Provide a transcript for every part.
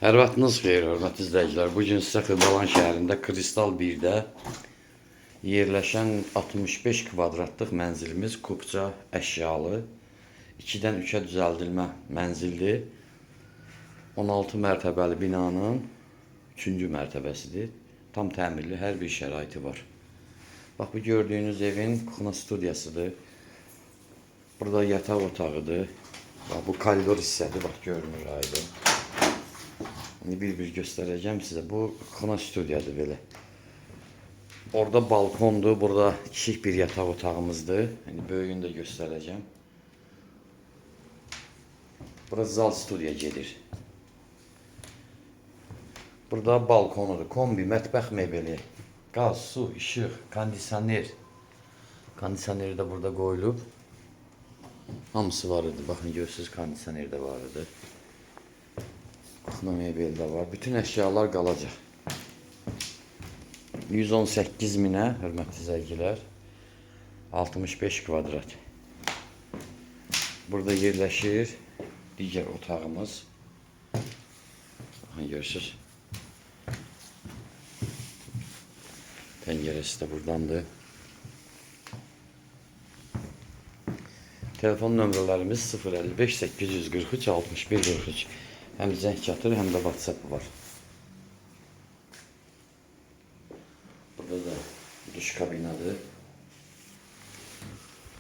Hər vaxtınız xeyir, hörmətli izləyicilər. Bugün sizə Xırdalan şəhərində Kristal 1-də yerləşən 65 kvadratlıq mənzilimiz kubca əşyalı, 2-dən 3-ə düzəldilmə mənzildir. 16 mərtəbəli binanın 3-cü mərtəbəsidir. Tam təmirli, hər bir şəraiti var. Bax, bu gördüyünüz evin kuxna studiyasıdır. Burada yataq otağıdır. Bax, bu koridor hissədir, bax görünür aydın. Bir göstereceğim size. Bu kuxna studiyadır belə. Orada balkondur, burada kiçik bir yataq otağımızdır. Yəni böyüyünü də göstereceğim. Burası zal studiya gedir. Burada balkonudur, kombi, mətbəx mebeli, qaz, su, işıq, kondisioner. Kondisioner də burada qoyulub. Hamısı var idi. Baxın görürsünüz, kondisioner də var idi. Kuxna mebel də var. Bütün əşyalar qalacaq. 118 minə, hörmətli izləyicilər. 65 kvadrat. Burada yerləşir digər otağımız. Baxın görürsünüz. Pəncərəsi də burdandır. Telefon nömrələrimiz 055 843 61 43. Həm zəng çatır, həm də WhatsApp var. Burada da duş kabinadır.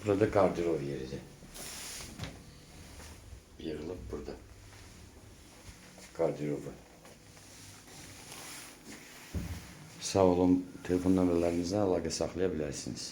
Burada gardırob yeridir. Yığılıb burada. Gardırobu. Sağ olun, telefon nömrələrinizdən əlaqə saxlaya bilərsiniz.